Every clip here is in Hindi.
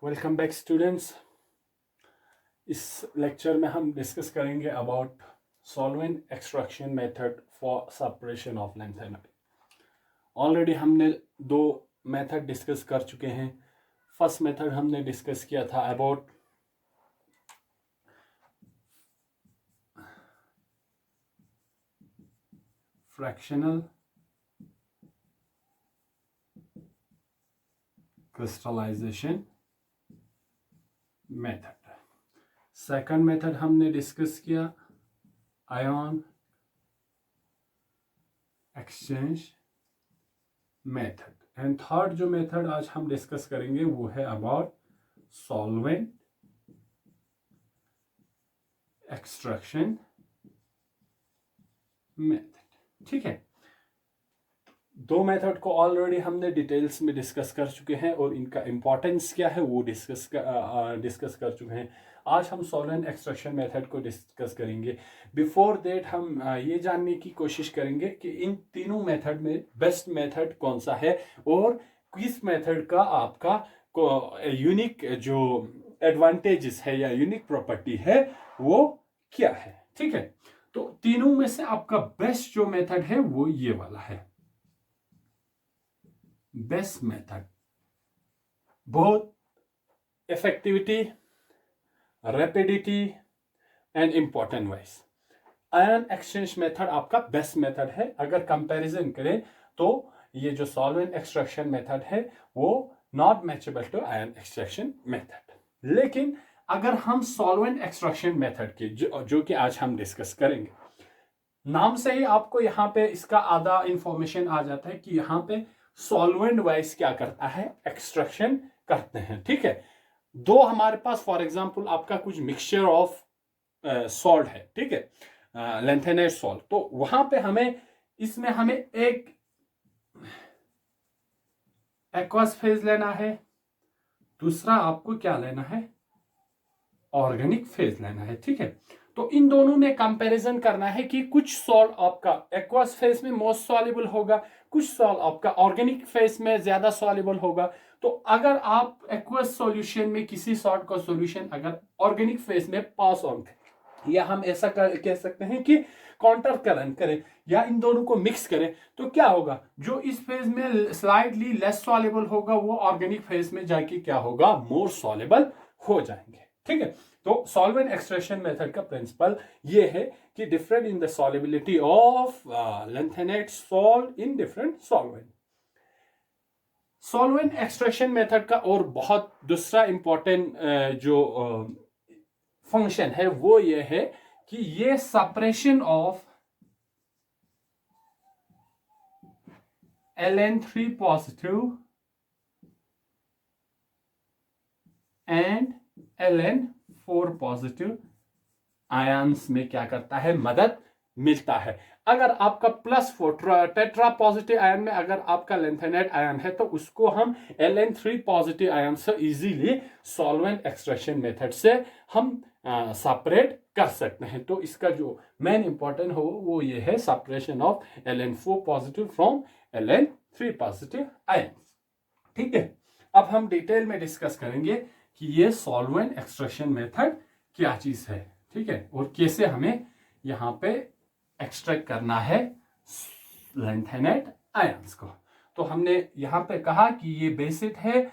Welcome back students. इस लेक्चर में हम डिस्कस करेंगे about solvent extraction method for separation of lanthanide. Already हमने दो मेथड डिस्कस कर चुके हैं। फर्स्ट मेथड हमने डिस्कस किया था about fractional crystallisation method. Second method हमने डिस्कस किया ion exchange method. And third जो मेथड आज हम डिस्कस करेंगे वो है अबाउट सॉल्वेंट एक्सट्रैक्शन मेथड। ठीक है, दो मेथड को ऑलरेडी हमने डिटेल्स में डिस्कस कर चुके हैं और इनका इंपॉर्टेंस क्या है वो डिस्कस कर चुके हैं। आज हम सॉल्वेंट एक्सट्रैक्शन मेथड को डिस्कस करेंगे। बिफोर दैट हम ये जानने की कोशिश करेंगे कि इन तीनों मेथड में बेस्ट मेथड कौन सा है और किस मेथड का आपका यूनिक जो एडवांटेजेस है या यूनिक प्रॉपर्टी है वो क्या है। ठीक है, तो तीनों में से आपका बेस्ट जो मेथड है वो ये वाला है। बेस्ट मेथड, बहुत effectivity, rapidity and important wise ion exchange method आपका बेस्ट मेथड है। अगर कंपैरिजन करें तो ये जो सॉल्वेंट एक्सट्रैक्शन मेथड है वो not matchable to ion extraction method. लेकिन अगर हम सॉल्वेंट एक्सट्रैक्शन मेथड के जो कि आज हम डिस्कस करेंगे, नाम से ही आपको यहाँ पे इसका आधा इंफॉर्मेशन आ जाता है कि यहाँ पे सॉल्वेंट वाइज क्या करता है, एक्सट्रैक्शन करते हैं। ठीक है, दो हमारे पास फॉर एग्जांपल आपका कुछ मिक्सचर ऑफ सॉल्ट है, ठीक है, लैंथेनाइड सॉल्ट, तो वहां पे हमें इसमें हमें एक एक्वस फेज लेना है, दूसरा आपको क्या लेना है, ऑर्गेनिक फेज लेना है। ठीक है, तो इन दोनों में कंपैरिजन करना है कि कुछ सॉल्ट आपका एक्वस फेज में मोस्ट सॉल्युबल होगा, कुछ सॉल्ट आपका ऑर्गेनिक फेज में ज्यादा सॉल्युबल होगा। तो अगर आप एक्वस सॉल्यूशन में किसी सॉल्ट का सॉल्यूशन अगर ऑर्गेनिक फेज में पास ऑन या हम ऐसा कह सकते हैं कि काउंटर करंट करें या इन दोनों को मिक्स करें, तो क्या होगा, जो इस फेज में स्लाइटली लेस सॉल्युबल होगा वो ऑर्गेनिक फेज में जाके क्या होगा, मोर सॉल्युबल हो जाएंगे। ठीक है, तो सॉल्वेंट एक्सट्रैक्शन मेथड का प्रिंसिपल ये है कि different in the solubility of lanthanide salt in different solvent. Solvent extraction method का और बहुत दूसरा इंपॉर्टेंट जो फंक्शन है वो ये है कि ये separation of Ln3 positive and Ln4 positive ions में क्या करता है, मदद मिलता है। अगर आपका +4 टेट्रा पॉजिटिव आयन में अगर आपका लैंथेनाइड आयन है तो उसको हम Ln3 पॉजिटिव आयन से इजीली सॉल्वेंट एक्सट्रैक्शन मेथड से हम सेपरेट कर सकते हैं। तो इसका जो मेन इंपॉर्टेंट हो वो ये है separation of Ln4 positive from Ln3 positive ion. ठीक है, अब हम डिटेल में डिस्कस करेंगे कि ये सॉल्वेंट एक्सट्रैक्शन मेथड क्या चीज है। ठीक है, और कैसे हमें यहां पे एक्सट्रैक्ट करना है लैंथेनाइड आयंस को। तो हमने यहां पे कहा कि ये बेसिक है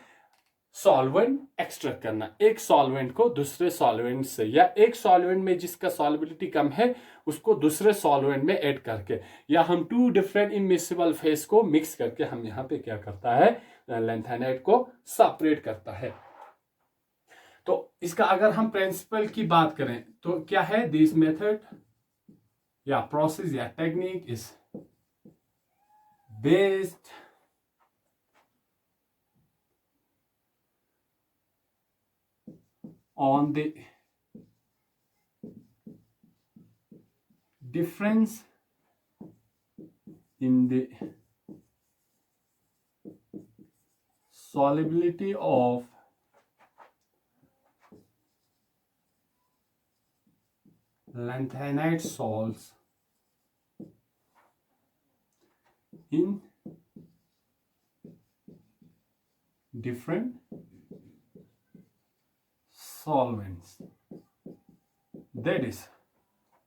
सॉल्वेंट एक्सट्रैक्ट करना, एक सॉल्वेंट को दूसरे सॉल्वेंट से या एक सॉल्वेंट में जिसका सॉल्युबिलिटी कम है उसको दूसरे सॉल्वेंट में ऐड करके या हम टू डिफरेंट इमिसिबल फेज को मिक्स करके हम यहाँ पे क्या करता है, लैंथेनाइड को सेपरेट करता है। तो इसका अगर हम प्रिंसिपल की बात करें तो क्या है, दिस मेथड या प्रोसेस या technique is based on the difference in the solubility of lanthanide salts in different solvents, that is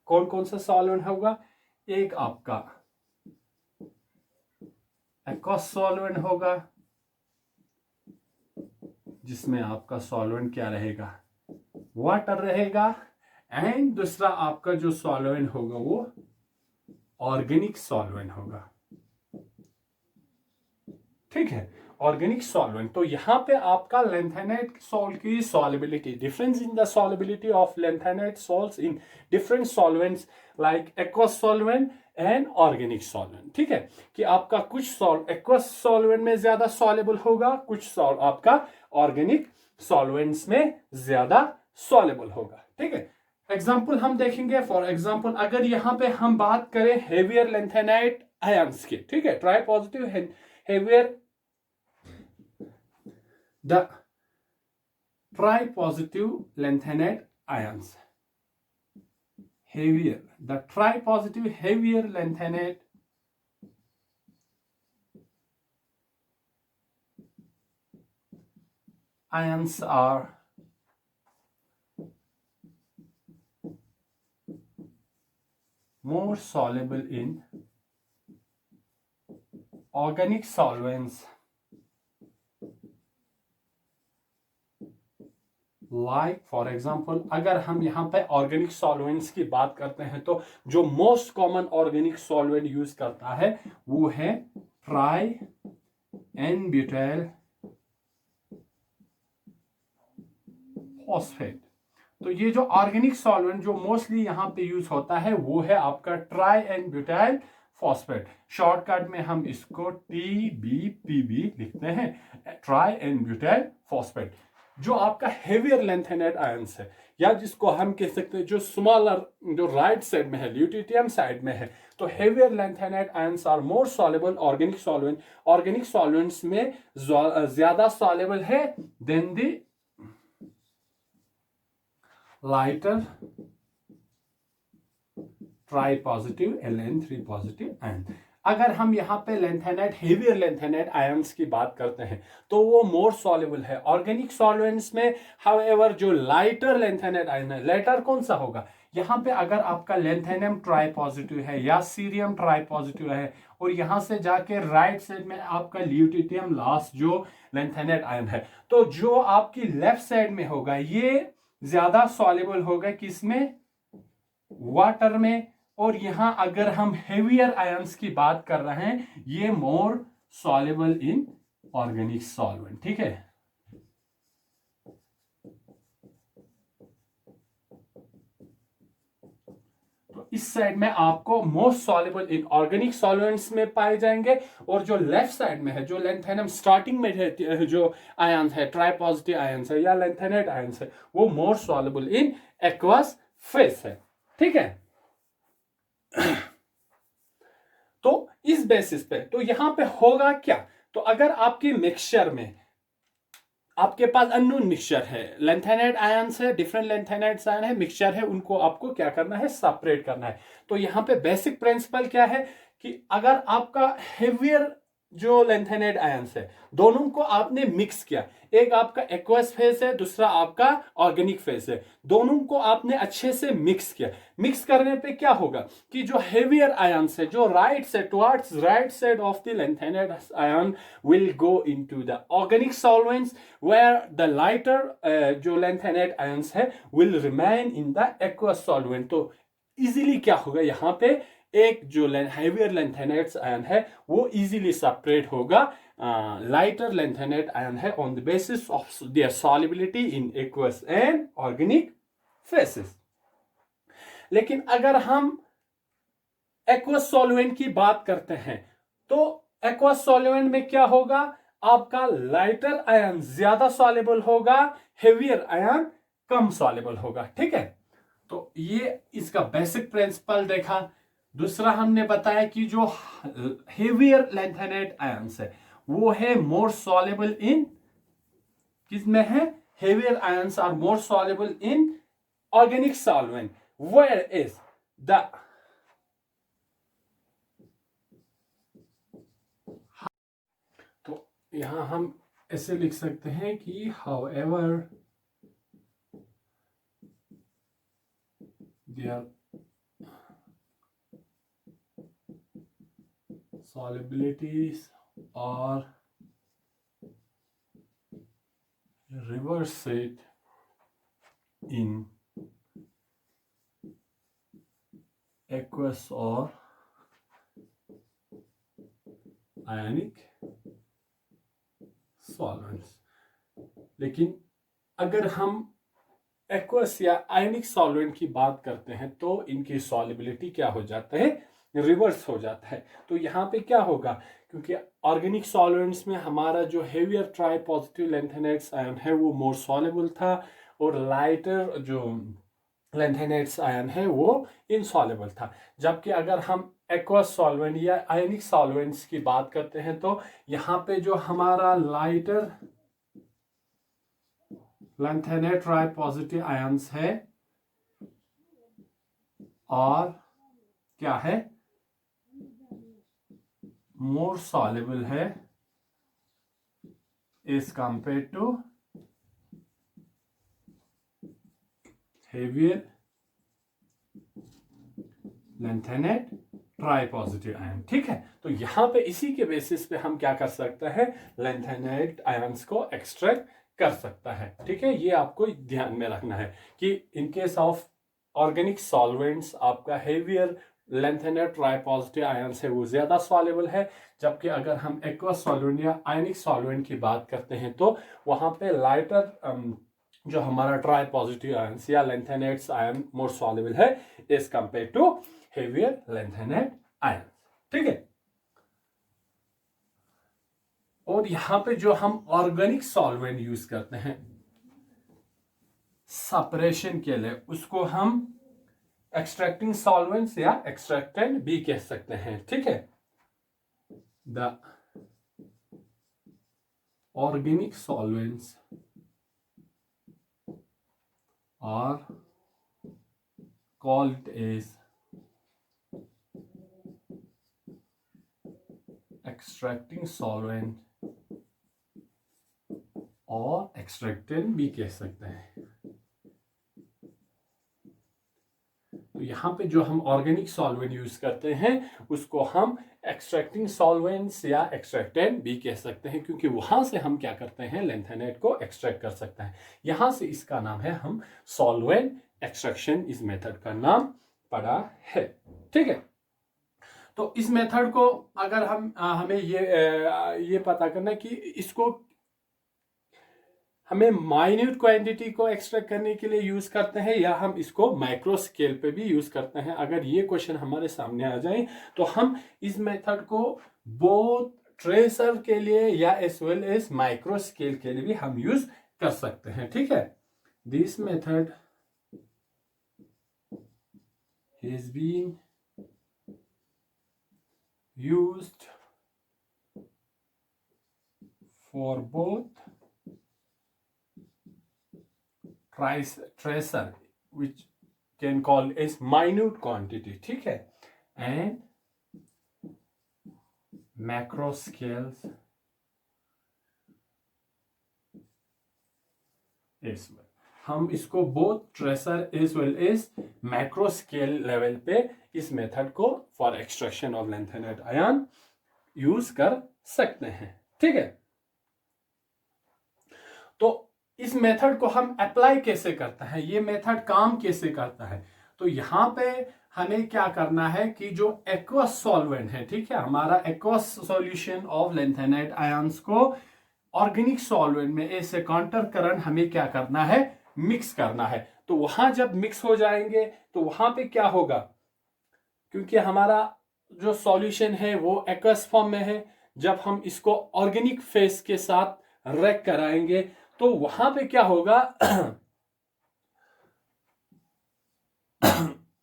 कौन कौन सा सॉल्वेंट होगा? एक आपका एक्वस सॉल्वेंट होगा, जिसमें आपका सॉल्वेंट क्या रहेगा? वाटर रहेगा। एंड दूसरा आपका जो सॉल्वेंट होगा वो ऑर्गेनिक सॉल्वेंट होगा। ठीक है, ऑर्गेनिक सॉल्वेंट। तो यहां पे आपका लैंथेनाइट सॉल्ट की solubility, difference in the solubility of lanthanide salts in different solvents like aqueous solvent and organic solvent. ठीक है, कि आपका कुछ सॉल्ट एक्वस सॉल्वेंट में ज्यादा सॉल्युबल होगा, कुछ सॉल्ट आपका ऑर्गेनिक सॉल्वेंट्स में ज्यादा सॉल्युबल होगा। ठीक है, एग्जाम्पल हम देखेंगे। फॉर एग्जाम्पल अगर यहां पे हम बात करें हेवियर लैंथेनाइट आयंस की, ठीक है, try positive heavier, the tri-positive lanthanide ions, heavier, the tri-positive heavier lanthanide ions are more soluble in organic solvents like for example अगर हम यहाँ पे ऑर्गेनिक सॉल्वेंट्स की बात करते हैं तो जो most common organic solvent use करता है वो है ट्राई एन ब्यूटाइल फॉस्फेट। तो ये जो ऑर्गेनिक सॉल्वेंट जो मोस्टली यहाँ पे यूज होता है वो है आपका tri n butyl phosphate. Shortcut में हम इसको TBPB लिखते हैं, ट्राई एन ब्यूटाइल फॉस्फेट। जो आपका हेवियर लैंथेनाइट आयंस है, या जिसको हम कह सकते हैं जो स्मॉलर, जो राइट साइड में है, ल्यूटिटियम साइड में है, तो heavier lanthanide ions are more soluble organic solvent, organic solvents में ज्यादा सॉल्युबल है than the lighter tri positive Ln3 positive ion. अगर हम यहाँ पे लैंथेनाइट हेवियर लैंथेनाइट आयंस की बात करते हैं तो वो मोर सॉल्युबल है ऑर्गेनिक सॉल्वेंट्स में। हाउएवर जो लाइटर लैंथेनाइट आयन है, लाइटर कौन सा होगा? यहाँ पे अगर आपका लैंथेनियम ट्राई पॉजिटिव है या सीरियम ट्राई पॉजिटिव है और यहां से जाके राइट साइड में आपका ल्यूटिटियम लास्ट जो लैंथेनाइट आयन है, तो जो आपकी लेफ्ट साइड में होगा ये ज्यादा सॉल्युबल होगा किसमें? वाटर में। और यहां अगर हम हेवियर आयंस की बात कर रहे हैं ये मोर सॉल्युबल इन ऑर्गेनिक सॉल्वेंट। ठीक है, तो इस साइड में आपको most soluble in organic solvents में पाए जाएंगे, और जो लेफ्ट साइड में है, जो लैंथेनियम स्टार्टिंग में है, जो आयंस है, ट्राई पॉजिटिव आयंस है या लैंथेनाइट आयंस है, वो more soluble in aqueous face है। ठीक है, तो इस बेसिस पे तो यहां पे होगा क्या? तो अगर आपकी मिक्सचर में आपके पास अननोन मिक्सचर है, लैंथेनाइट आयंस है, डिफरेंट लैंथेनाइट आयन है, मिक्सचर है, उनको आपको क्या करना है? सेपरेट करना है। तो यहां पे बेसिक प्रिंसिपल क्या है कि अगर आपका हेवियर जो लैंथेनाइट आयंस है, दोनों को आपने मिक्स किया, एक आपका एक्वस फेस है, दूसरा आपका ऑर्गेनिक फेस है, दोनों को आपने अच्छे से मिक्स किया। मिक्स करने पे क्या होगा कि जो हेवियर आयंस है, जो right side towards right side of the lanthanide ion will go into the organic solvents, where the lighter जो लैंथेनाइट आयंस है will remain in the aqueous solvent। तो इजीली क्या होगा, यहाँ पे एक जो हेवियर लैंथेनाइट आयन है वो इजीली सेपरेट होगा लाइटर लैंथेनाइट आयन है on the basis of their solubility in aqueous and organic faces. लेकिन अगर हम एक्वस सॉल्वेंट की बात करते हैं तो एक्वस सॉल्वेंट में क्या होगा? आपका लाइटर आयन ज्यादा सॉल्युबल होगा, हेवियर आयन कम सॉल्युबल होगा। ठीक है, तो ये इसका बेसिक प्रिंसिपल देखा। दूसरा हमने बताया कि जो हेवियर लैंथेनाइट आयंस है वो है मोर सॉल्युबल इन, किसमें है? Heavier ions are more soluble in organic solvent, where is the यहां हम ऐसे लिख सकते हैं कि however their solubilities or reverse it in aqueous or ionic solvents. लेकिन अगर हम एक्वस या आयनिक सॉल्वेंट की बात करते हैं तो इनकी सॉल्युबिलिटी क्या हो जाता है, रिवर्स हो जाता है। तो यहाँ पे क्या होगा, क्योंकि ऑर्गेनिक सॉल्वेंट्स में हमारा जो हेवियर ट्राई पॉजिटिव लेंथेनेट्स आयन है वो मोर सॉल्युबल था, और लाइटर जो लेंथेनेट्स आयन है वो इनसॉल्युबल था। जबकि अगर हम एक्वस सॉल्वेंट या आयनिक सॉल्वेंट्स की बात करते हैं तो यहाँ पे जो हमारा lighter lanthanide tri positive ions है और क्या है, मोर सॉल्युबल है as compared to heavier lanthanide tri positive ion. ठीक है, तो यहां पे इसी के बेसिस पे हम क्या कर सकते हैं, लेंथेनेट आयंस को एक्सट्रैक्ट कर सकता है। ठीक है, ये आपको ध्यान में रखना है कि in case of organic solvents आपका heavier lanthanide tri positive ions है वो ज्यादा सॉल्युबल है, जबकि अगर हम एक्वस सॉल्वेंट या आयनिक सॉल्वेंट की बात करते हैं तो वहां पे लाइटर जो हमारा ट्राई पॉजिटिव आयंस या लेंथेनेट्स आयन मोर सॉल्युबल है as compared to heavier lanthanide ion. ठीक है, और यहां पे जो हम ऑर्गेनिक सॉल्वेंट यूज करते हैं सेपरेशन के लिए, उसको हम एक्सट्रैक्टिंग सॉल्वेंट्स या एक्सट्रैक्टेंट भी कह सकते हैं। ठीक है, the organic solvents are called as extracting solvent और एक्सट्रैक्टेंट भी कह सकते हैं। तो यहाँ पे जो हम ऑर्गेनिक सॉल्वेंट यूज करते हैं उसको हम एक्सट्रैक्टिंग सॉल्वेंट्स या एक्सट्रैक्टेंट भी कह सकते हैं, क्योंकि वहां से हम क्या करते हैं, लेंथेनेट को एक्सट्रैक्ट कर सकते हैं। यहां से इसका नाम है, हम सॉल्वेंट एक्सट्रैक्शन इस मेथड का नाम पड़ा है। ठीक है, तो इस मेथड को अगर हम हमें ये पता करना कि इसको हमें माइन्यूट क्वांटिटी को एक्सट्रैक्ट करने के लिए यूज करते हैं या हम इसको माइक्रो स्केल पे भी यूज करते हैं। अगर ये क्वेश्चन हमारे सामने आ जाए तो हम इस मेथड को बोथ ट्रेसर के लिए या as well as micro scale के लिए भी हम यूज कर सकते हैं। ठीक है, this method has been used for both tracer, which can call as minute quantity, ठीक है, and macro scales as well। हम इसको both tracer as well as macro scale level पे इस मेथड को for extraction of lanthanide ion use कर सकते हैं। ठीक है, तो इस मेथड को हम अप्लाई कैसे करते हैं, ये मेथड काम कैसे करता है। तो यहां पे हमें क्या करना है कि जो एक्वस सॉल्वेंट है, ठीक है, हमारा एक्वस सॉल्यूशन ऑफ लेंथेनेट आयंस को ऑर्गेनिक सॉल्वेंट में ऐसे काउंटर करंट हमें क्या करना है, मिक्स करना है। तो वहां जब मिक्स हो जाएंगे तो वहां पे क्या होगा, क्योंकि हमारा जो सॉल्यूशन है वो एक्वस फॉर्म में है, जब हम इसको ऑर्गेनिक फेस के साथ रेक कराएंगे तो वहां पे क्या होगा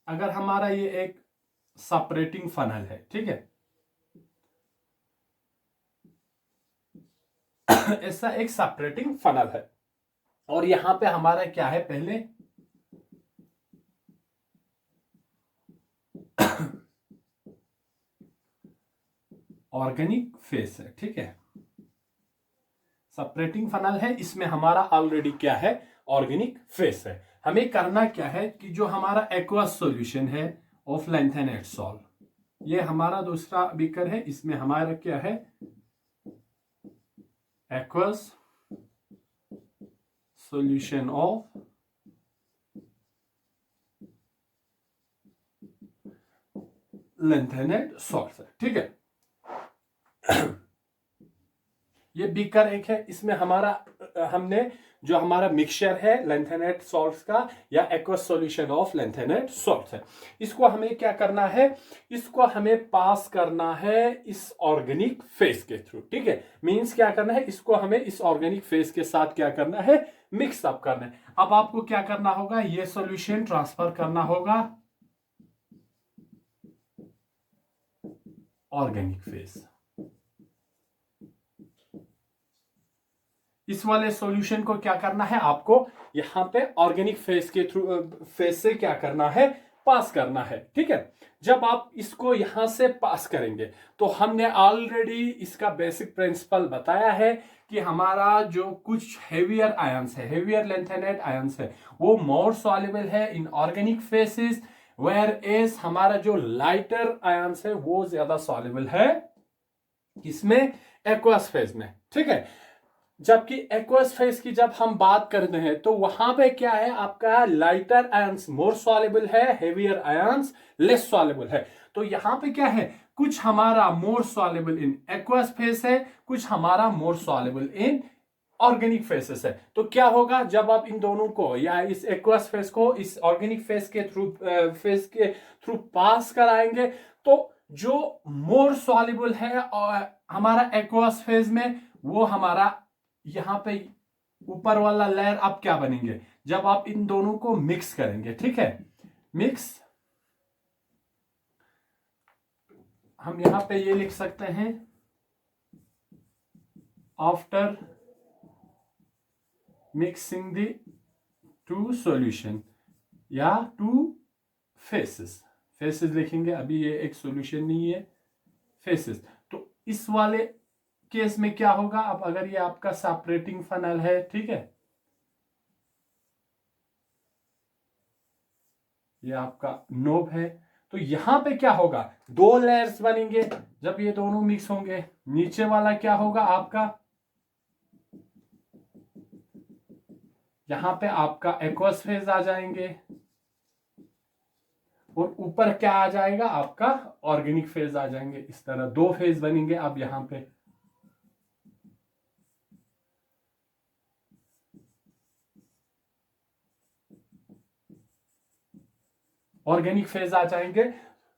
अगर हमारा ये एक सेपरेटिंग फनल है, ठीक है, ऐसा एक सेपरेटिंग फनल है, और यहां पे हमारा क्या है, पहले ऑर्गेनिक फेस है, ठीक है, सेपरेटिंग फनल है, इसमें हमारा ऑलरेडी क्या है, ऑर्गेनिक फेस है। हमें करना क्या है कि जो हमारा एक्वस सॉल्यूशन है ऑफ लैंथेनेट सॉल्ट, ये हमारा दूसरा बीकर है, इसमें हमारा क्या है, aqueous solution of lanthanide salt, ठीक है। ये बीकर एक है, इसमें हमने जो हमारा मिक्सचर है लैंथेनेट सॉल्ट्स का या एक्वस सॉल्यूशन ऑफ लैंथेनेट सॉल्ट्स है, इसको हमें क्या करना है, इसको हमें पास करना है इस ऑर्गेनिक फेज के थ्रू, ठीक है। मींस क्या करना है, इसको हमें इस ऑर्गेनिक फेज के साथ क्या करना है, मिक्स अप करना है। अब आपको क्या करना होगा, ये सॉल्यूशन ट्रांसफर करना होगा ऑर्गेनिक फेज। इस वाले सॉल्यूशन को क्या करना है, आपको यहां पे ऑर्गेनिक फेज के थ्रू फेज से क्या करना है, पास करना है, ठीक है। जब आप इसको यहां से पास करेंगे तो हमने ऑलरेडी इसका बेसिक प्रिंसिपल बताया है कि हमारा जो कुछ हेवियर आयंस है, हेवियर लैंथेनेट आयंस है, वो मोर सॉल्युबल है in organic phases, where as हमारा जो लाइटर आयंस है वो ज्यादा सॉल्युबल है इसमें एक्वस फेज में, ठीक है। जबकि एक्वस फेज की जब हम बात करते हैं तो वहां पे क्या है, आपका लाइटर आयंस मोर सॉल्युबल है, हेवियर आयंस लेस सॉल्युबल है। तो यहां पे क्या है, कुछ हमारा मोर सॉल्युबल इन एक्वस फेज है, कुछ हमारा मोर सॉल्युबल इन ऑर्गेनिक फेसेस है। तो क्या होगा, जब आप इन दोनों को या इस एक्वस फेज को इस ऑर्गेनिक फेज के थ्रू पास कराएंगे तो जो मोर सॉल्युबल है और हमारा एक्वस फेज में, वो हमारा यहां पे ऊपर वाला लेयर अब क्या बनेंगे, जब आप इन दोनों को मिक्स करेंगे, ठीक है। मिक्स, हम यहां पे ये लिख सकते हैं, after mixing the two solution या टू फेसेस, फेसेस लिखेंगे, अभी ये एक सॉल्यूशन नहीं है, फेसेस। तो इस वाले केस में क्या होगा, अब अगर ये आपका सेपरेटिंग फनल है, ठीक है, ये आपका नोब है, तो यहां पे क्या होगा, दो लेयर्स बनेंगे जब ये दोनों मिक्स होंगे। नीचे वाला क्या होगा आपका, यहां पे आपका एक्वस फेज आ जाएंगे और ऊपर क्या आ जाएगा, आपका ऑर्गेनिक फेज आ जाएंगे। इस तरह दो फेज बनेंगे अब यहां पे। ऑर्गेनिक फेज आ जाएंगे।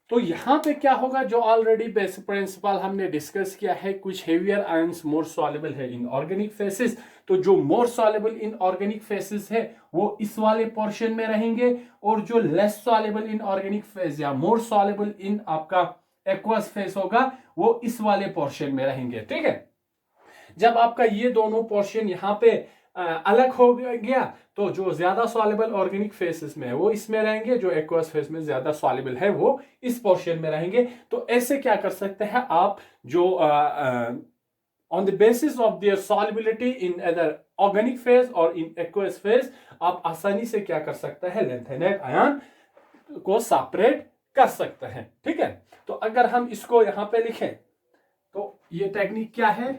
तो यहां पे क्या होगा, जो ऑलरेडी बेसिक प्रिंसिपल हमने डिस्कस किया है, कुछ हेवियर आयंस मोर सॉल्युबल है इन ऑर्गेनिक फेसेस, तो जो मोर सॉल्युबल इन ऑर्गेनिक फेसेस है वो इस वाले पोर्शन में रहेंगे, और जो less soluble in organic phase या मोर सॉल्युबल इन आपका एक्वस फेज होगा वो इस वाले पोर्शन में रहेंगे, ठीक है। जब आपका ये दोनों पोर्शन यहाँ पे अलग हो गया तो जो ज्यादा सॉल्युबल ऑर्गेनिक फेसेस में है वो इसमें रहेंगे, जो एक्वस फेस में ज्यादा सॉल्युबल है वो इस पोर्शन में रहेंगे। तो ऐसे क्या कर सकते हैं आप, जो on the basis of their solubility in other organic phase और इन एक्वस फेज, आप आसानी से क्या कर सकते हैं, लैंथेनेट आयन को सेपरेट कर सकते हैं, ठीक है। तो अगर हम इसको यहां पे लिखें तो ये टेक्निक क्या है,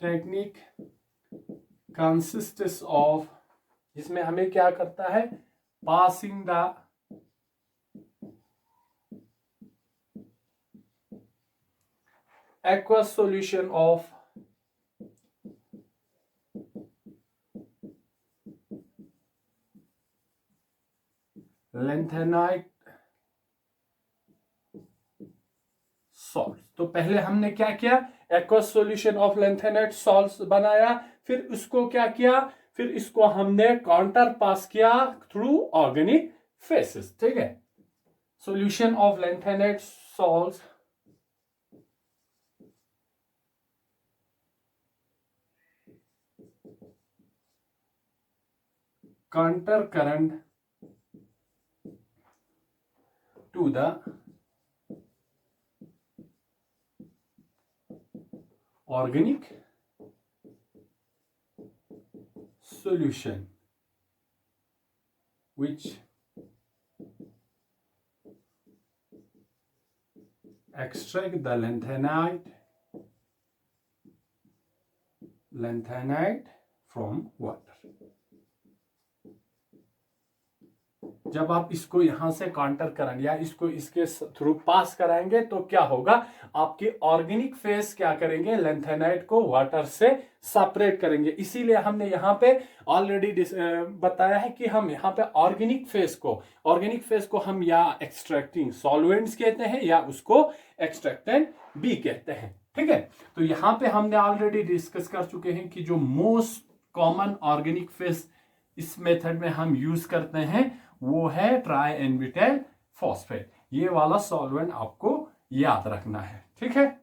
टेक्निक कंसिस्ट्स ऑफ, इसमें हमें क्या करता है, passing the aqueous solution of lanthanide salt. तो पहले हमने क्या किया, aqueous solution of lanthanide salt बनाया, फिर उसको क्या किया, फिर इसको हमने काउंटर पास किया थ्रू ऑर्गेनिक फेसेस, ठीक है। Solution of lanthanide salt counter current to the organic solution which extract the lanthanide from water. जब आप इसको यहां से काउंटर कराएंगे या इसको इसके थ्रू पास कराएंगे तो क्या होगा, आपके ऑर्गेनिक फेस क्या करेंगे, लैंथेनाइड को वाटर से सेपरेट करेंगे. इसीलिए हमने यहाँ पे ऑलरेडी बताया है कि हम यहाँ पे ऑर्गेनिक फेस को हम या एक्सट्रैक्टिंग सॉल्वेंट्स कहते हैं या उसको एक्सट्रैक्टेंट भी कहते हैं. ठीक है, तो यहाँ पे हमने ऑलरेडी डिस्कस कर चुके हैं कि जो मोस्ट कॉमन ऑर्गेनिक फेस इस मेथड में हम यूज करते हैं वो है ट्राई एनब्यूटाइल फॉस्फेट. ये वाला सॉल्वेंट आपको याद रखना है. ठीक है,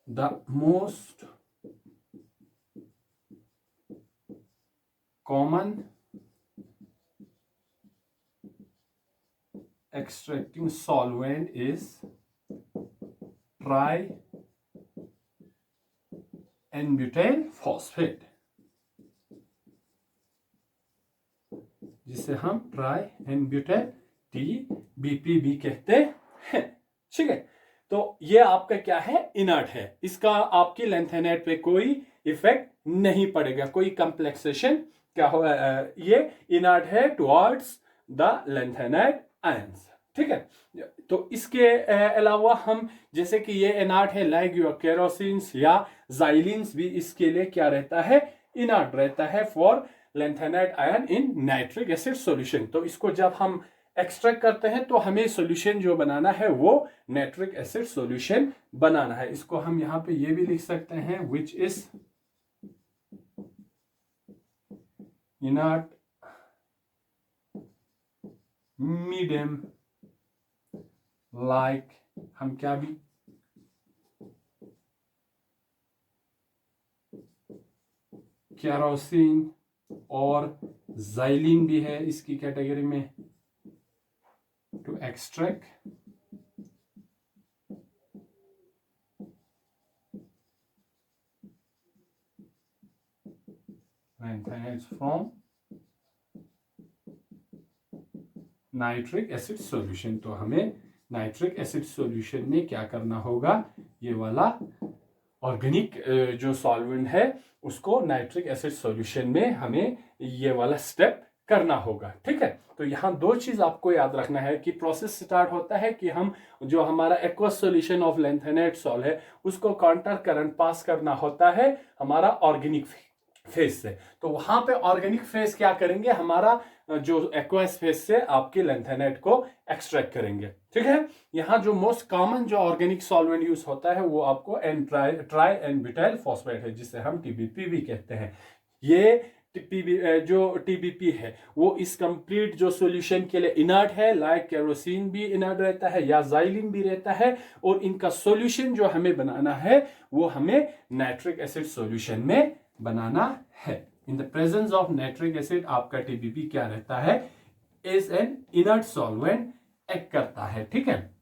the most common extracting solvent is tri-N-butyl phosphate, जिसे हम tri-N-butyl TBP भी कहते हैं. ठीक है, तो ये आपका क्या है, इनर्ट है. इसका आपकी लैंथेनाइड पे कोई इफेक्ट नहीं पड़ेगा, कोई कंप्लेक्सेशन क्या हो, ये इनर्ट है टुवर्ड्स द लैंथेनाइड आयंस. ठीक है, तो इसके अलावा हम जैसे कि ये इनर्ट है, लाइक योर केरोसिन्स या जाइलिन्स भी इसके लिए क्या रहता है, इनर्ट रहता है for lanthanide ion in nitric acid solution. तो इसको जब हम एक्सट्रैक्ट करते हैं तो हमें सॉल्यूशन जो बनाना है वो नाइट्रिक एसिड सॉल्यूशन बनाना है. इसको हम यहां पे ये भी लिख सकते हैं, which is inert medium, like हम क्या भी केरोसिन और जाइलिन भी है इसकी कैटेगरी में, to extract lanthanides from nitric acid solution. तो हमें नाइट्रिक एसिड सॉल्यूशन में क्या करना होगा, ये वाला ऑर्गेनिक जो सॉल्वेंट है उसको नाइट्रिक एसिड सॉल्यूशन में हमें ये वाला स्टेप करना होगा. ठीक है, तो यहाँ दो चीज आपको याद रखना है कि प्रोसेस स्टार्ट होता है कि हम जो हमारा aqueous solution of lanthanide solve है उसको काउंटर करंट पास करना होता है हमारा ऑर्गेनिक फेस से. तो वहां पे ऑर्गेनिक फेस क्या करेंगे, हमारा जो एक्वस फेस से आपके लैंथेनाइड को एक्सट्रैक्ट करेंगे. ठीक है, यहाँ जो मोस्ट कॉमन जो ऑर्गेनिक सॉल्वेंट यूज होता है वो आपको ट्राई एन ब्यूटाइल फॉस्फेट है, जिसे हम टीबीपी भी कहते हैं. ये जो टीबीपी है वो इस कंप्लीट जो सॉल्यूशन के लिए इनर्ट है, लाइक केरोसिन भी इनर्ट रहता है या जाइलिन भी रहता है, और इनका सॉल्यूशन जो हमें बनाना है वो हमें नाइट्रिक एसिड सॉल्यूशन में बनाना है. In the presence of nitric acid आपका टीबीपी क्या रहता है, is an inert solvent act करता है. ठीक है,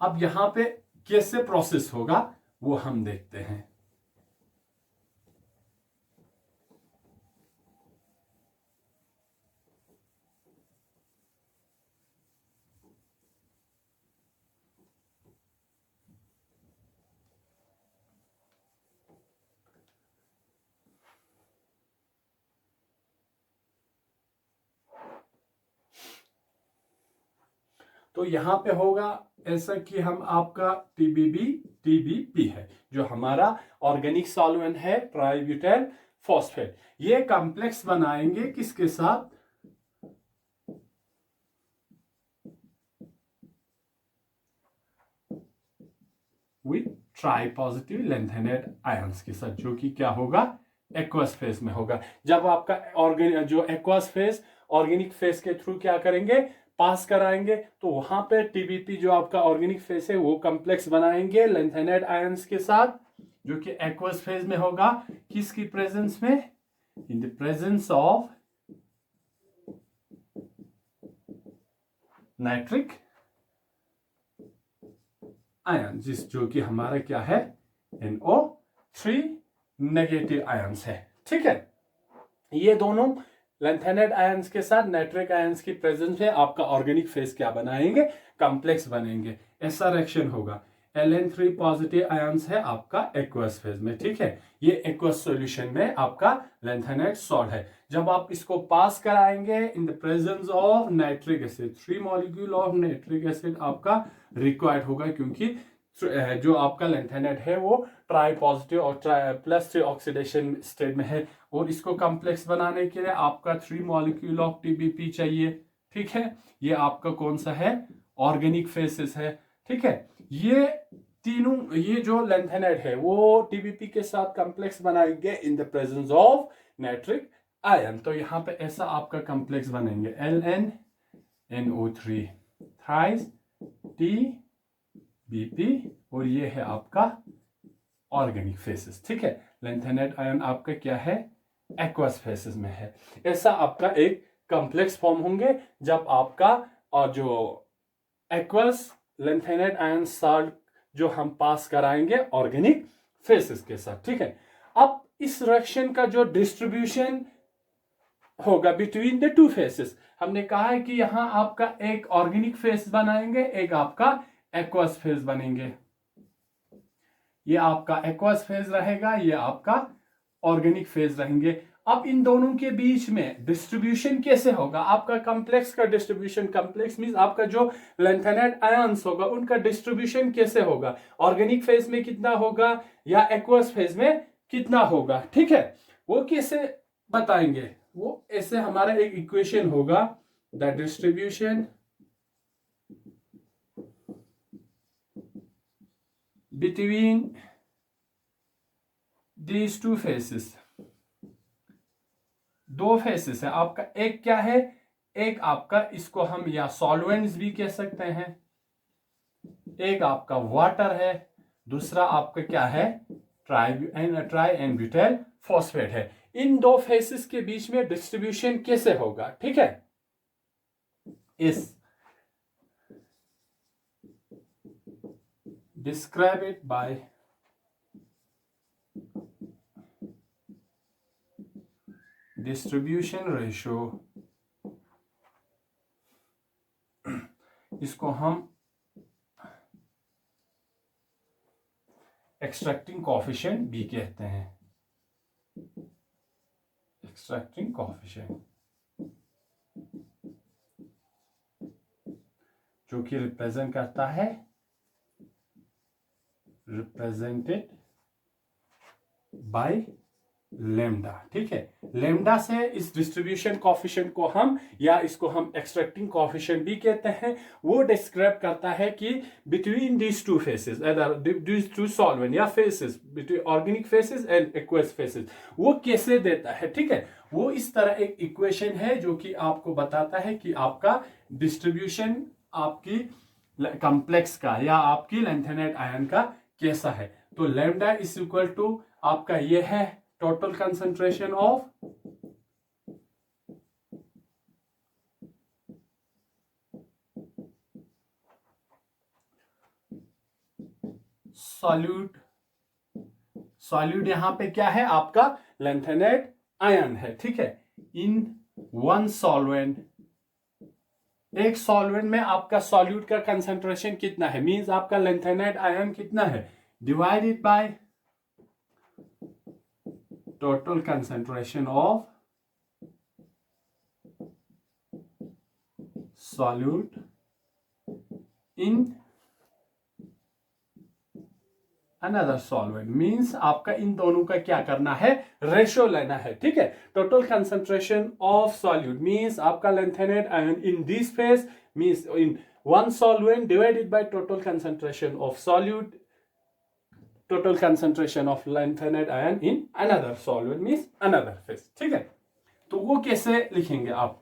अब यहां पे कैसे प्रोसेस होगा वो हम देखते हैं. तो यहां पे होगा ऐसा कि हम आपका टीबीपी है जो हमारा ऑर्गेनिक सॉल्वेंट है ट्राईब्यूटाइल फॉस्फेट. ये कॉम्प्लेक्स बनाएंगे किसके साथ, with try positive lanthanide ions के साथ, जो कि क्या होगा, एक्वस फेज में होगा. जब आपका जो एक्वस फेज ऑर्गेनिक फेज के थ्रू क्या करेंगे, पास कराएंगे, तो वहां पे टीबीपी जो आपका ऑर्गेनिक फेज है वो कॉम्प्लेक्स बनाएंगे लैंथेनाइड आयंस के साथ, जो कि एक्वस फेज में होगा. किसकी प्रेजेंस में, in the presence of nitric ion, जो कि हमारा क्या है, NO3 नेगेटिव आयंस है। ठीक है, ये दोनों लैंथेनाइड आयंस के साथ नाइट्रिक आयंस की प्रेजेंस में आपका ऑर्गेनिक फेस क्या बनाएंगे, कॉम्प्लेक्स बनेंगे। ऐसा रिएक्शन होगा। Ln3 पॉजिटिव आयंस है आपका एक्वस फेज में। ठीक है, ये एक्वस सॉल्यूशन में आपका लैंथेनाइड सॉल्ट है। जब आप इसको पास कराएंगे in the presence of nitric acid, 3 molecule of nitric acid आपका रिक्वायर्ड होगा, क्योंकि जो आपका लैंथेनाइड है वो ट्राई पॉजिटिव और +3 ऑक्सीडेशन स्टेट में है, और इसको कॉम्प्लेक्स बनाने के लिए आपका 3 मॉलिक्यूल ऑफ TBP चाहिए। ठीक है, ये आपका कौन सा है, ऑर्गेनिक फेसेस है। ठीक है, ये तीनों, ये जो लैंथेनाइड है वो TBP के साथ कॉम्प्लेक्स बनाएंगे in the presence of nitric ion. तो यहाँ पे ऐसा आपका कॉम्प्लेक्स बनेंगे LnNO3 थ्राइस TBP, और ये है आपका ऑर्गेनिक फेसेस। ठीक है, लैंथेनाइड आयन आपका क्या है, एक्वस फेसेस में है। ऐसा आपका एक कॉम्प्लेक्स फॉर्म होंगे जब आपका और जो एक्वस लैंथेनाइड आयन सॉल्ट जो हम पास कराएंगे ऑर्गेनिक फेसेस के साथ। ठीक है, अब इस रिएक्शन का जो डिस्ट्रीब्यूशन होगा बिटवीन द टू फेसेस, हमने कहा है कि यहां आपका एक ऑर्गेनिक फेस बनाएंगे, एक आपका एक्वस फेस बनेंगे। ये आपका एक्वस फेज रहेगा, ये आपका ऑर्गेनिक फेज रहेंगे। अब इन दोनों के बीच में डिस्ट्रीब्यूशन कैसे होगा, आपका कॉम्प्लेक्स का डिस्ट्रीब्यूशन, कॉम्प्लेक्स मींस आपका जो लैंथेनाइड आयंस होगा उनका डिस्ट्रीब्यूशन कैसे होगा, ऑर्गेनिक फेज में कितना होगा या एक्वस फेज में कितना होगा। ठीक है, वो कैसे बताएंगे, वो ऐसे हमारा एक इक्वेशन होगा, the distribution between these two faces, दो फेसेस है आपका। एक क्या है, एक आपका, इसको हम या सॉल्वेंट्स भी कह सकते हैं, एक आपका वाटर है, दूसरा आपका क्या है, ट्राई एंड ब्यूटाइल फॉस्फेट है। इन दो फेसेस के बीच में डिस्ट्रीब्यूशन कैसे होगा। ठीक है, इस describe it by distribution ratio, इसको हम एक्सट्रैक्टिंग कोएफिशिएंट भी कहते हैं, एक्सट्रैक्टिंग कोएफिशिएंट, जो कि रिप्रेजेंट करता है, रिप्रेजेंटेड बाय लेमडा। ठीक है, लेमडा से इस डिस्ट्रीब्यूशन कोएफिशिएंट को हम, या इसको हम एक्सट्रैक्टिंग कोएफिशिएंट भी कहते हैं, वो डिस्क्राइब करता है कि between these two phases, these two solvent या phases, between organic phases and aqueous phases, वो कैसे देता है। ठीक है, वो इस तरह एक इक्वेशन है जो कि आपको बताता है कि आपका डिस्ट्रीब्यूशन आपकी कॉम्प्लेक्स का या आपकी लैंथेनाइड आयन का कैसा है। तो लैम्डा इज इक्वल टू आपका ये है total concentration of solute, solute यहां पे क्या है, आपका लैंथेनाइड आयन है। ठीक है, इन वन सॉल्वेंट, एक सॉल्वेंट में आपका सॉल्यूट का कंसंट्रेशन कितना है, मींस आपका लैंथेनाइड आयन कितना है, divided by total concentration of solute in another solvent. Means आपका इन दोनों का क्या करना है, रेशो लेना है। ठीक है, total concentration of solute means आपका lanthanide ion in this phase means in one solvent divided by total concentration of solute, total concentration of lanthanide ion in another solvent means another phase. ठीक है, तो वो कैसे लिखेंगे आप,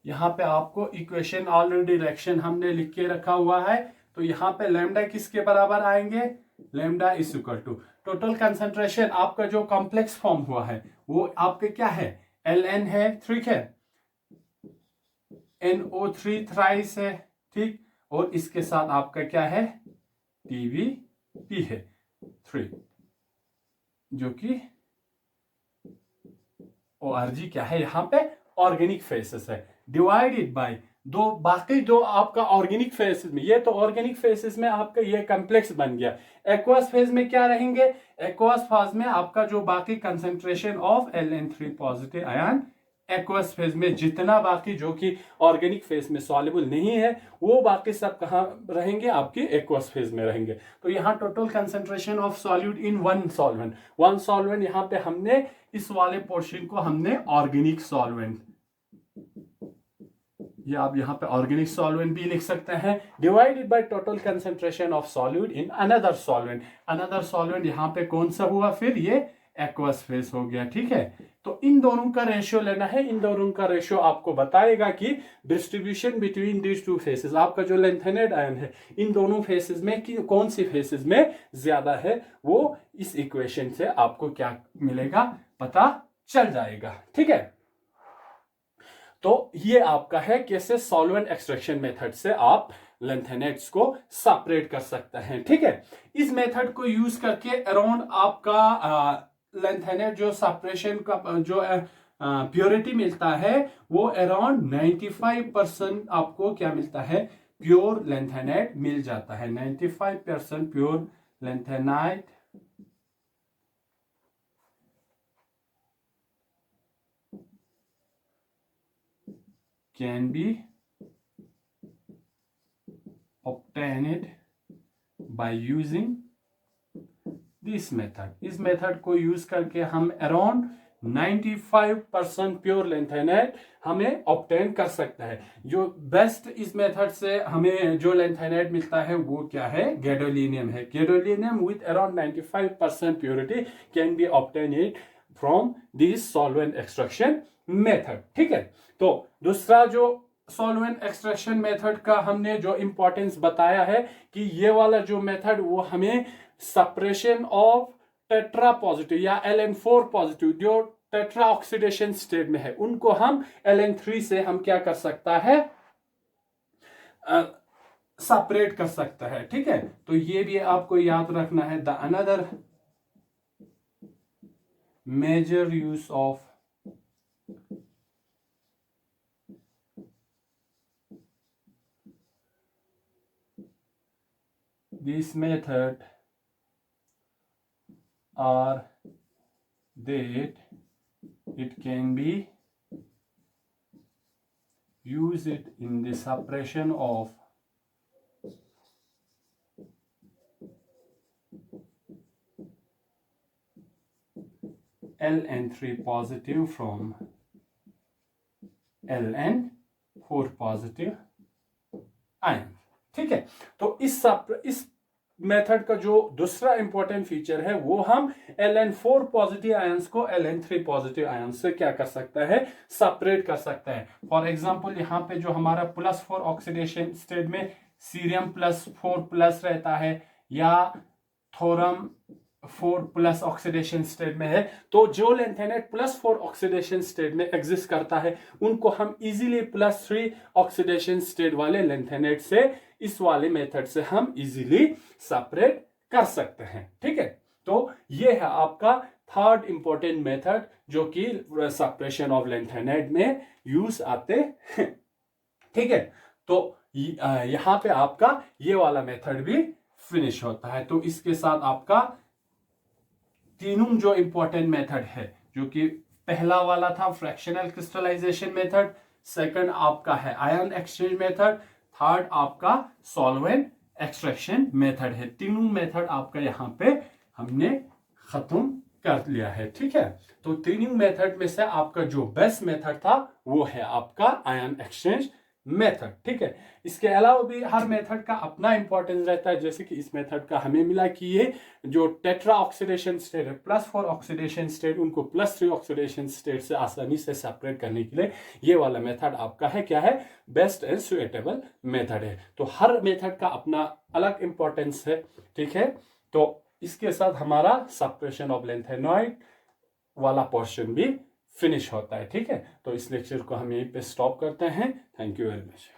यहां पे आपको इक्वेशन ऑलरेडी रिएक्शन हमने लिख के रखा हुआ है। तो यहां पे लैम्डा किसके बराबर आएंगे, lambda is equal to total concentration, आपका जो कॉम्प्लेक्स फॉर्म हुआ है वो आपके क्या है, Ln है। ठीक है, NO3 थ्राइस है, ठीक, और इसके साथ आपका क्या है, TBP है 3, जो कि ORG क्या है यहाँ पे, ऑर्गेनिक फेसेस है, डिवाइडेड बाय दो बाकी जो आपका ऑर्गेनिक फेसेस में, ये तो ऑर्गेनिक फेसेस में आपका ये कॉम्प्लेक्स बन गया। एक्वस फेज में क्या रहेंगे, एक्वस फेज में आपका जो बाकी concentration of Ln3 positive ion, aqueous phase में जितना बाकी जो कि ऑर्गेनिक फेज में सॉल्युबल नहीं है, वो बाकी सब कहाँ रहेंगे, आपके एक्वस फेज में रहेंगे। तो यहाँ total concentration of solute in one solvent यहाँ पे हमने इस वाले पोर्शन को हमने ऑर्गेनिक सॉल्वेंट, ये आप यहाँ पे ऑर्गेनिक सॉल्वेंट भी लिख सकते हैं, divided by total concentration of solute in another solvent. Another solvent यहाँ पे कौन सा हुआ, फिर ये एक्वस फेज हो गया, ठीक है। तो इन दोनों का रेशियो लेना है, इन दोनों का रेशियो आपको बताएगा कि distribution between these two faces, आपका जो लेंथेनेड आयन है इन दोनों फेसेस में कि कौन सी फेसेस में ज्यादा है, वो इस इक्वेशन से आपको क्या मिलेगा, पता चल जाएगा, ठीक है। तो ये आपका है कैसे सॉल्वेंट एक्सट्रैक्शन मेथड से आप लेंथेनेट्स को सेपरेट कर सकते हैं, ठीक है। इस मेथड को यूज करके अराउंड आपका लेंथेनेट जो सेपरेशन का जो प्योरिटी मिलता है, वो अराउंड 95% आपको क्या मिलता है, प्योर लेंथेनेट मिल जाता है। 95% pure lanthanide can be obtained by using this method। इस मेथड को यूज करके हम अराउंड 95% प्योर लेंथेनेट हमें ऑब्टेन कर सकता है। जो बेस्ट इस मेथड से हमें जो लेंथेनेट मिलता है वो क्या है, गैडोलिनियम है। Gadolinium with around 95% purity can be obtained from this solvent extraction method, ठीक है। तो दूसरा जो सॉल्वेंट एक्सट्रैक्शन मेथड का हमने जो इंपॉर्टेंस बताया है कि ये वाला जो मेथड वो हमें सेपरेशन ऑफ टेट्रा पॉजिटिव या Ln4 पॉजिटिव जो टेट्रा ऑक्सीडेशन स्टेट में है, उनको हम Ln3 से हम क्या कर सकता है, सेपरेट कर सकता है, ठीक है। तो ये भी आपको याद रखना है। The another major use of this method are that it can be used in the separation of Ln3 positive from Ln4 positive ion, ठीक है। तो इस मेथड का जो दूसरा इंपॉर्टेंट फीचर है वो हम Ln4 पॉजिटिव आयंस को Ln3 पॉजिटिव आयंस से क्या कर सकता है, सेपरेट कर सकता है। फॉर एग्जांपल यहाँ पे जो हमारा +4 ऑक्सीडेशन स्टेट में सीरियम +4+ रहता है या थोरम 4+ ऑक्सीडेशन स्टेट में है, तो जो लेंथेनेट +4 ऑक्सीडेशन स्टेट में एग्जिस्ट करता है उनको हम इजीली +3 ऑक्सीडेशन स्टेट वाले लेंथेनेट से इस वाले मेथड से हम इजीली सेपरेट कर सकते हैं, ठीक है। तो ये है आपका थर्ड इंपॉर्टेंट मेथड जो कि सेपरेशन ऑफ लेंथेनेट में यूज आते हैं, ठीक है। तो यहां पे आपका ये वाला मेथड भी फिनिश होता है। तो इसके साथ आपका तीनों जो इंपॉर्टेंट मेथड है, जो कि पहला वाला था फ्रैक्शनल क्रिस्टलाइजेशन मेथड, सेकंड आपका है आयन एक्सचेंज मेथड, थर्ड आपका सॉल्वेंट एक्सट्रैक्शन मेथड है। तीनों मेथड आपका यहाँ पे हमने खत्म कर लिया है, ठीक है। तो तीनों मेथड में से आपका जो बेस्ट मेथड था वो है आपका आयन एक्सचेंज मेथड, ठीक है। इसके अलावा भी हर मेथड का अपना इंपॉर्टेंस रहता है। जैसे कि इस मेथड का हमें मिला कि ये जो टेट्रा ऑक्सीडेशन स्टेट है, +4 ऑक्सीडेशन स्टेट, उनको +3 ऑक्सीडेशन स्टेट से आसानी से सेपरेट करने के लिए ये वाला मेथड आपका है क्या है, बेस्ट एंड सुइटेबल मेथड है। तो हर मेथड का अपना अलग इंपॉर्टेंस है, ठीक है। तो इसके साथ हमारा सेपरेशन ऑफ लेंथेनॉइड वाला पोर्शन भी फिनिश होता है। ठीक है, तो इस लेक्चर को हम यहीं पे स्टॉप करते हैं। Thank you very much.